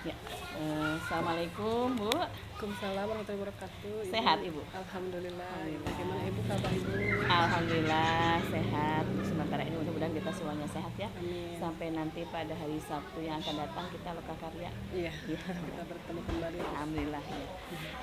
Ya. Assalamualaikum Bu. Waalaikumsalam warahmatullahi wabarakatuh. Sehat Ibu? Alhamdulillah. Alhamdulillah. Bagaimana Ibu kabar Ibu? Alhamdulillah sehat. Sementara ini mudah-mudahan kita semuanya sehat ya. Amin. Sampai nanti pada hari Sabtu yang akan datang kita Lokakarya. Iya, Ya. kita bertemu kembali. Alhamdulillah ya.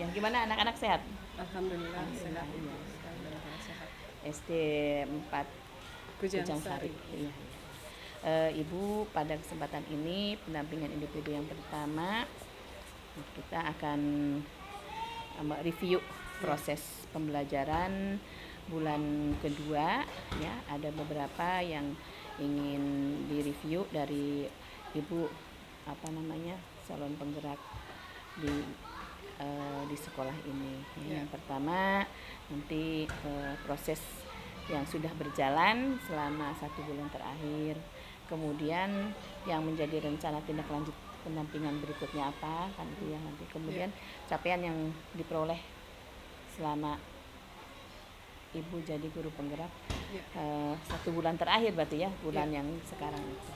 Ya gimana anak-anak sehat? Alhamdulillah Alhamdulillah, sehat Ibu. iya. Alhamdulillah sehat. SD 4 Kujang Kujangsari. Sari. Iya. Ibu pada kesempatan ini pendampingan individu yang pertama kita akan review proses pembelajaran bulan kedua ya. Ada beberapa yang ingin direview dari Ibu calon penggerak di sekolah ini. Ya. Yang pertama nanti proses yang sudah berjalan selama 1 bulan terakhir. Kemudian yang menjadi rencana tindak lanjut pendampingan berikutnya apa kan itu ya nanti. Kemudian capaian yang diperoleh selama Ibu jadi guru penggerak Ya. 1 bulan terakhir berarti ya bulan yang sekarang itu.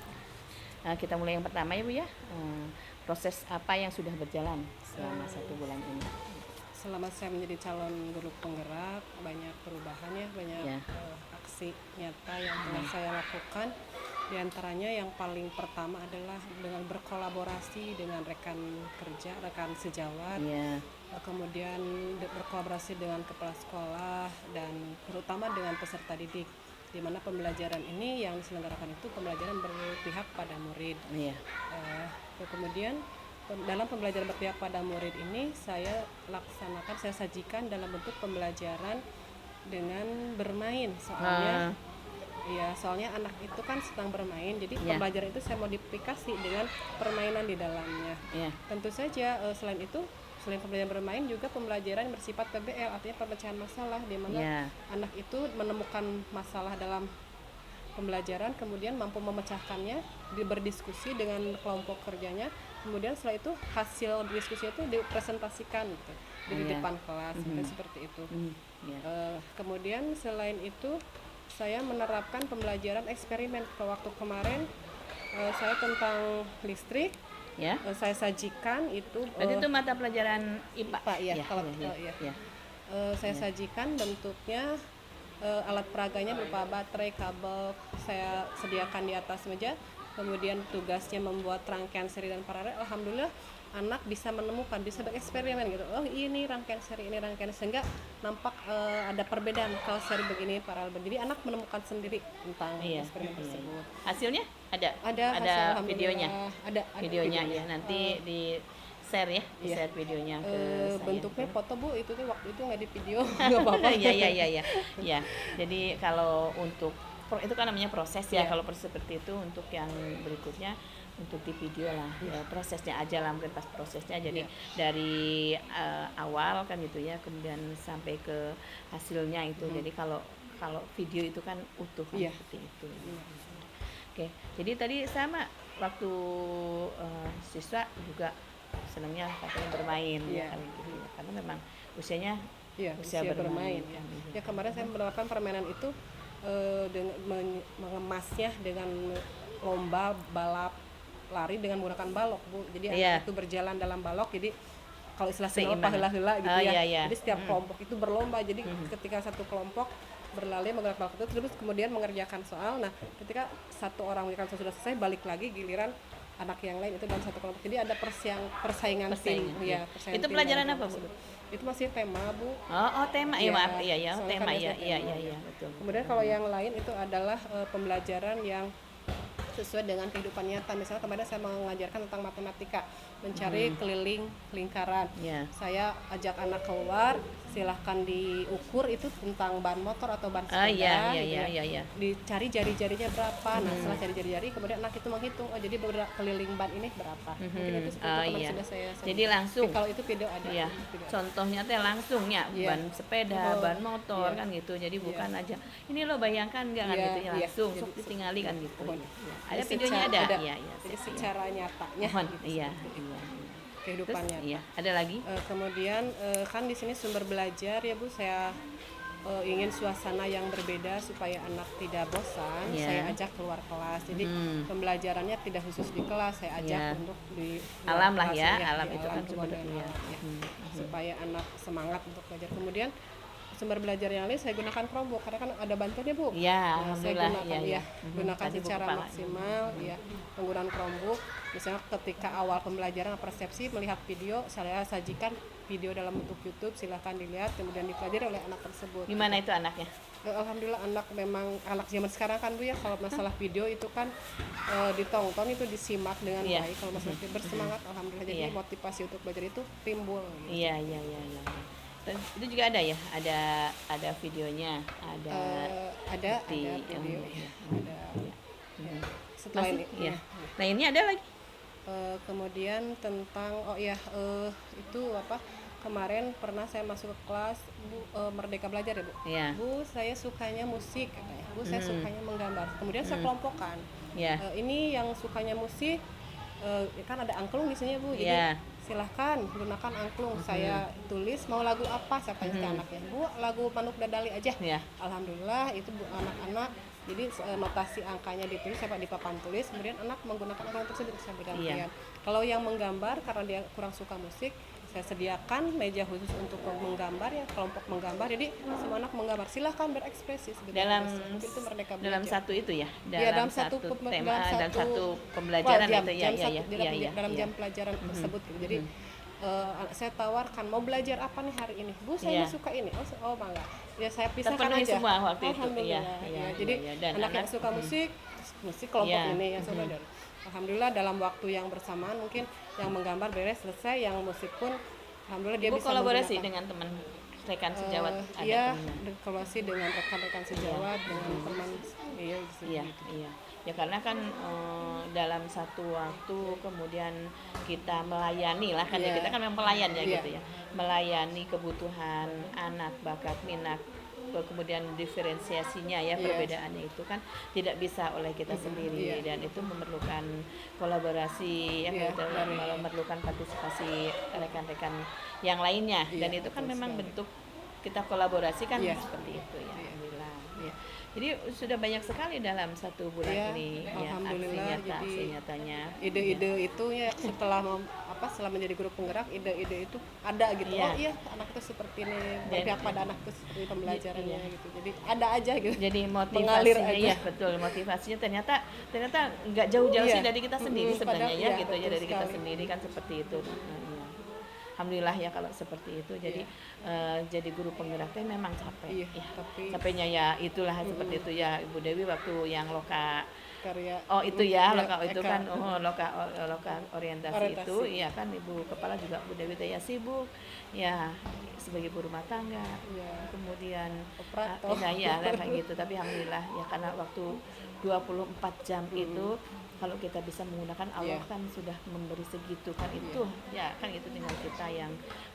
Kita mulai yang pertama ya Bu ya. Proses apa yang sudah berjalan selama 1 bulan ini? Selama saya menjadi calon guru penggerak, banyak perubahan ya, banyak Ya. aksi nyata yang telah saya lakukan. Di antaranya yang paling pertama adalah dengan berkolaborasi dengan rekan kerja, rekan sejawat. Ya. Kemudian berkolaborasi dengan kepala sekolah dan terutama dengan peserta didik, di mana pembelajaran ini yang diselenggarakan itu pembelajaran berpihak pada murid. Iya. Kemudian dalam pembelajaran berpihak pada murid ini saya sajikan dalam bentuk pembelajaran dengan bermain, soalnya anak itu kan sedang bermain, jadi pembelajaran itu saya modifikasi dengan permainan di dalamnya. Tentu saja selain pembelajaran bermain juga pembelajaran bersifat PBL, artinya pemecahan masalah, di mana anak itu menemukan masalah dalam pembelajaran, kemudian mampu memecahkannya, berdiskusi dengan kelompok kerjanya, kemudian setelah itu hasil diskusi itu dipresentasikan gitu, di depan kelas, seperti itu. Kemudian selain itu saya menerapkan pembelajaran eksperimen. Waktu kemarin saya tentang listrik, saya sajikan itu. Berarti itu mata pelajaran IPA ya. Saya sajikan bentuknya alat peraganya berupa baterai, kabel, saya sediakan di atas meja. Kemudian tugasnya membuat rangkaian seri dan paralel. Alhamdulillah anak bisa menemukan, bisa bereksperimen gitu. Oh ini rangkaian seri, ini rangkaian, sehingga nampak ada perbedaan kalau seri begini, paralel begini. Anak menemukan sendiri tentang eksperimen tersebut. Hasilnya ada videonya. Ada videonya ya. Nanti di share ya, share videonya ke saya. Bentuknya foto Bu, itu tuh waktu itu nggak di video, nggak apa-apa. Iya. Jadi kalau untuk itu kan namanya proses ya. Kalau proses seperti itu untuk yang berikutnya untuk di video lah prosesnya aja lah, mungkin pas prosesnya jadi dari awal kan gitu ya, kemudian sampai ke hasilnya itu. Jadi kalau video itu kan utuh kan seperti itu. Oke, jadi tadi sama waktu siswa juga senangnya katanya bermain ya kan gitu, karena memang usia bermain kan. Ya kemarin saya menerapkan permainan itu dengan mengemasnya dengan lomba balap lari dengan menggunakan balok Bu. Jadi anak itu berjalan dalam balok, jadi kalau istilah hela-hela gitu Jadi setiap kelompok itu berlomba. Jadi ketika satu kelompok berlari menggunakan balok itu, terus kemudian mengerjakan soal. Nah, ketika satu orang mengerjakan soal sudah selesai, balik lagi giliran anak yang lain itu dalam satu kelompok. Jadi ada persaingan tim. Itu pelajaran apa Bu? Itu masih tema Bu. Tema maaf tema betul. Kemudian kalau yang lain itu adalah pembelajaran yang sesuai dengan kehidupan nyata. Misalnya kemarin saya mengajarkan tentang matematika, mencari keliling lingkaran. Saya ajak anak keluar, silahkan diukur itu tentang ban motor atau ban sepeda. Dicari jari-jarinya berapa. Nah, setelah cari jari-jari, kemudian anak itu menghitung. Oh, jadi keliling ban ini berapa. Mungkin itu sudah saya. Jadi langsung. Kalau itu video ada. Contohnya teh langsung ya, ban sepeda, ban motor kan gitu. Jadi bukan aja ini lo bayangkan enggak kan gitu ya, langsung sok ditinggali kan gitu. Ada videonya ada. Jadi secara nyatanya kehidupannya. Ada lagi? Kemudian kan di sini sumber belajar ya Bu, saya ingin suasana yang berbeda supaya anak tidak bosan, saya ajak keluar kelas. Jadi pembelajarannya tidak khusus di kelas, saya ajak untuk di alam lah kelas, ya, alam itu kan sebenarnya supaya anak semangat untuk belajar. Kemudian sumber belajar yang lain saya gunakan Chromebook karena kan ada bantuannya Bu. Ya, saya gunakan gunakan secara maksimal penggunaan Chromebook. Misalnya ketika awal pembelajaran persepsi melihat video, saya sajikan video dalam bentuk YouTube, silahkan dilihat kemudian dipelajari oleh anak tersebut. Gimana itu anaknya? Alhamdulillah anak zaman sekarang kan Bu ya, kalau masalah video itu kan ditonton itu disimak dengan baik, kalau masalah bersemangat alhamdulillah. Jadi motivasi untuk belajar itu timbul gitu. Iya. Itu juga ada ya, ada videonya, ada video, ada. Setelah ini, Nah ini ada lagi. Kemudian tentang itu apa? Kemarin pernah saya masuk ke kelas Merdeka Belajar ya Bu. Bu, saya sukanya musik katanya. Bu, saya sukanya menggambar. Kemudian saya kelompokkan. Ini yang sukanya musik, kan ada angklung di sini Bu. Jadi silahkan gunakan angklung. Saya tulis mau lagu apa, saya tanya ke anaknya. Bu, lagu Manuk Dadali aja. Alhamdulillah itu Bu, anak-anak. Jadi notasi angkanya ditulis, saya di papan tulis, kemudian anak menggunakan angklung tersebut bisa bergantian. Kalau yang menggambar karena dia kurang suka musik, saya sediakan meja khusus untuk menggambar ya, kelompok menggambar. Jadi semua anak menggambar, silahkan berekspresi dalam itu Merdeka Belajar. Dalam satu itu ya, dalam satu tema, dalam satu pembelajaran itu dalam jam pelajaran tersebut. Jadi saya tawarkan mau belajar apa nih hari ini, Bu, saya suka ini. Oh bangga ya, saya pisahkan terpenuhi aja semua waktu itu. Jadi anak yang suka musik kelompok ini yang suka belajar. Alhamdulillah dalam waktu yang bersamaan mungkin yang menggambar beres selesai, yang musik pun alhamdulillah dia bisa kolaborasi dengan teman rekan sejawat. Kolaborasi dengan rekan-rekan sejawat, dengan teman. Iya. Ya karena kan dalam satu waktu kemudian kita melayani lah kan ya, kita kan memang pelayan ya gitu ya, melayani kebutuhan anak, bakat, minat, kemudian diferensiasinya ya, perbedaannya itu kan tidak bisa oleh kita sendiri dan itu memerlukan kolaborasi memerlukan partisipasi rekan-rekan yang lainnya dan itu kan memang bentuk kita kolaborasi kan seperti itu ya. Alhamdulillah. Jadi sudah banyak sekali dalam 1 bulan ini alhamdulillah. aksi nyatanya. Ide-ide itu ya setelah menjadi guru penggerak, ide-ide itu ada gitu. Oh iya, anak itu seperti ini, berpihak pada anak itu seperti pembelajarannya gitu. Jadi ada aja gitu. Jadi motivasinya ya betul, motivasinya ternyata nggak jauh-jauh sih dari kita sendiri sebenarnya ya gitu ya, dari kita sendiri kan seperti itu. Alhamdulillah ya kalau seperti itu. Jadi jadi guru penggeraknya memang capek. Capeknya ya itulah seperti itu ya Ibu Dewi waktu yang loka karya. Oh itu ya loka itu kan loka orientasi itu ya kan Ibu Kepala juga Bu Dewi Taya sibuk ya sebagai ibu rumah tangga. Kemudian kayak gitu. Tapi alhamdulillah ya karena waktu 24 jam itu kalau kita bisa menggunakan Allah kan sudah memberi segitu kan itu ya kan itu tinggal kita yang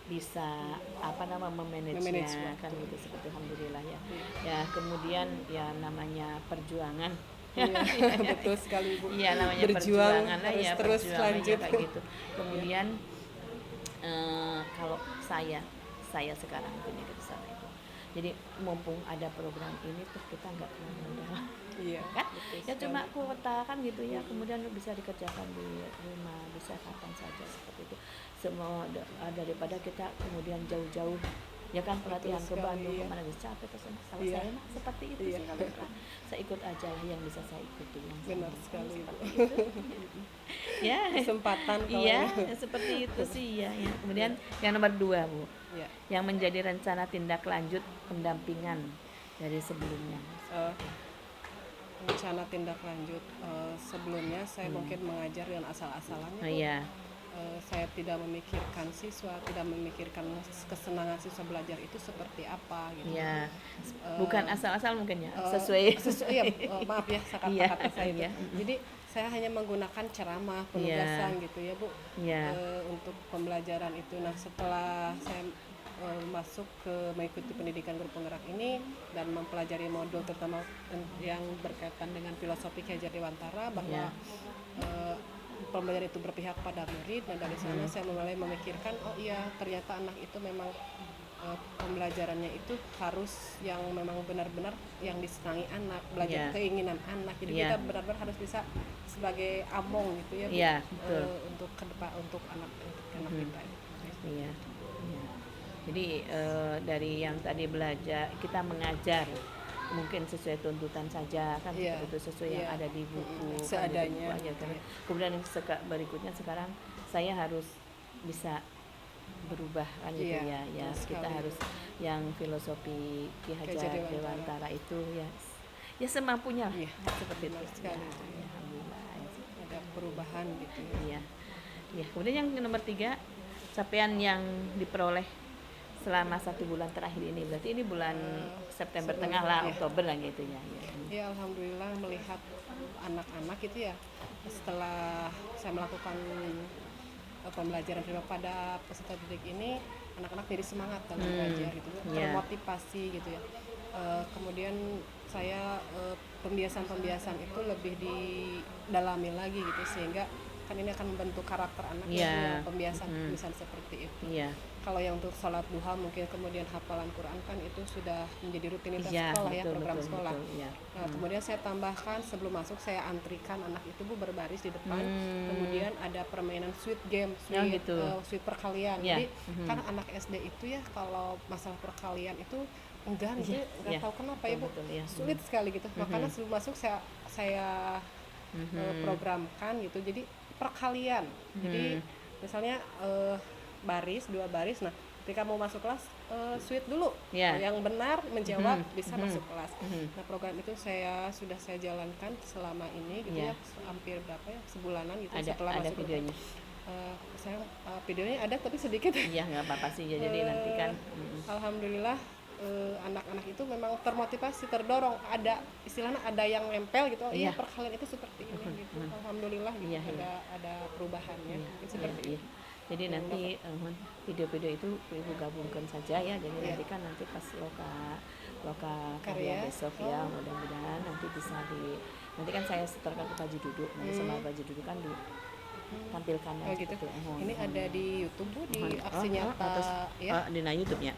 bisa memanagenya kan gitu seperti alhamdulillah ya. Ya kemudian ya namanya perjuangan. Betul sekali Bu. Iya namanya perjuangan lah ya, terus lanjut kayak gitu. Kemudian kalau saya sekarang punya ke sana itu. Jadi mumpung ada program ini tuh kita nggak pernah modal. Kan? Ya cuma kuota kan gitu ya, kemudian bisa dikerjakan di rumah, bisa kapan saja seperti itu. Semua daripada kita kemudian jauh-jauh ya kan pelatihan ke Bandung kemana bisa capek terus. Kalau saya mah seperti itu sih kalau saya ikut aja lah yang bisa saya ikuti yang benar sekali ya kesempatan seperti itu sih ya. Kemudian yang nomor 2 Bu yang menjadi rencana tindak lanjut pendampingan dari sebelumnya. Rencana tindak lanjut sebelumnya saya mungkin mengajar dengan asal-asalannya. Saya tidak memikirkan siswa, tidak memikirkan kesenangan siswa belajar itu seperti apa gitu. Bukan asal-asal mungkin ya, sesuai maaf ya kata-kata saya itu. Jadi saya hanya menggunakan ceramah, penugasan gitu ya Bu, untuk pembelajaran itu. Nah setelah saya masuk ke mengikuti pendidikan guru penggerak ini dan mempelajari modul terutama yang berkaitan dengan filosofi Ki Hajar Dewantara bahwa pembelajaran itu berpihak pada murid, dan dari sana saya mulai memikirkan oh iya ternyata anak itu memang pembelajarannya itu harus yang memang benar-benar yang disenangi anak, belajar keinginan anak. Jadi kita benar-benar harus bisa sebagai among gitu ya, untuk ke depan, untuk anak kita. Iya. Jadi dari yang tadi belajar, kita mengajar mungkin sesuai tuntutan saja kan, itu sesuai yang ada di buku, seadanya. Kemudian yang berikutnya sekarang saya harus bisa berubah kan gitu ya. Kita harus yang filosofi Ki Hajar Dewantara itu ya semampunya seperti itu. Alhamdulillah ada perubahan gitu ya. Kemudian yang nomor 3, capaian yang diperoleh selama 1 bulan terakhir ini, berarti ini bulan September tengah lah, Oktober lah gitu ya. Ya alhamdulillah melihat anak-anak itu ya, setelah saya melakukan pembelajaran pada peserta didik ini, anak-anak jadi semangat dalam belajar gitu, termotivasi gitu ya. Kemudian saya pembiasan itu lebih didalami lagi gitu, sehingga kan ini akan membentuk karakter anak pembiasan seperti itu. Kalau yang untuk sholat duha mungkin kemudian hafalan Quran kan itu sudah menjadi rutinitas sekolah program sekolah. Nah, kemudian saya tambahkan sebelum masuk saya antrikan anak itu berbaris di depan. Kemudian ada permainan sweet game, sweet perkalian. Jadi karena anak SD itu ya kalau masalah perkalian itu enggak tahu kenapa Ibu sulit sekali gitu. Makanya sebelum masuk saya programkan gitu. Jadi perkalian. Jadi misalnya baris, 2 baris. Nah, ketika mau masuk kelas sweet dulu. Yang benar menjawab bisa masuk kelas. Nah, program itu sudah saya jalankan selama ini gitu ya, hampir berapa ya? Sebulanan gitu setelah ada masuk videonya. Saya videonya ada tapi sedikit. Iya, enggak apa-apa sih. Jadi nanti kan alhamdulillah anak-anak itu memang termotivasi, terdorong, ada istilahnya ada yang nempel gitu. Perkalian itu seperti ini gitu. Alhamdulillah gitu, ada perubahannya seperti itu. Jadi nanti video-video itu Ibu gabungkan saja ya. Jadi nanti kan pas loka karya besok ya, mudah-mudahan nanti bisa nanti kan saya setorkan ke Baju Duduk, nanti sama Baju Duduk kan ditampilkan gitu. Ini ada di YouTube Bu, di aksi nyata di YouTube-nya.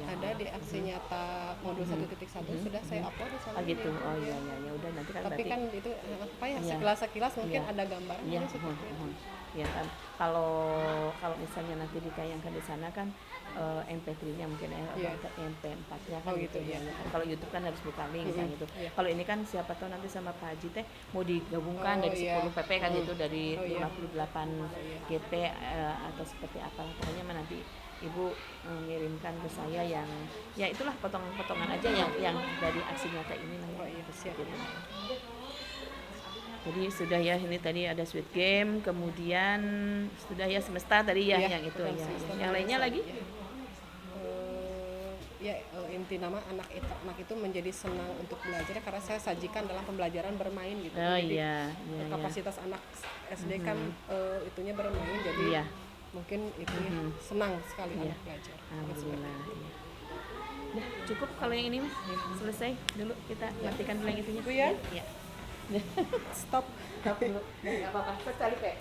Ada di aksi nyata modul 1.1 sudah saya upload di sana. Gitu. Ya udah nanti kan. Tapi kan itu sekilas mungkin ada gambarnya seperti itu. Ya kan, kalau misalnya nanti ditayangkan di sana kan MP3-nya mungkin MP4-nya kan gitu ya. Kalau YouTube kan harus buka link kan gitu. Kalau ini kan siapa tahu nanti sama Pak Haji mau digabungkan dari 10 PP kan gitu, dari 58 GP atau seperti apa. Pokoknya nanti Ibu mengirimkan ke saya yang itulah potongan-potongan aja yang dari aksi nyata ini lah. Siap. Gitu. Jadi sudah ya, ini tadi ada sweet game, kemudian sudah ya semesta tadi yang itu ya. Yang lainnya lagi? Inti nama anak itu menjadi senang untuk belajar karena saya sajikan dalam pembelajaran bermain gitu. Kapasitas anak SD kan itunya bermain, jadi mungkin itu senang sekali anak belajar. Alhamdulillah. Nah, cukup kalau yang ini selesai dulu, kita matikan dulu yang itunya. Bu ya? Iya. Stop Stop dulu. Enggak apa-apa. Sekali, Pak.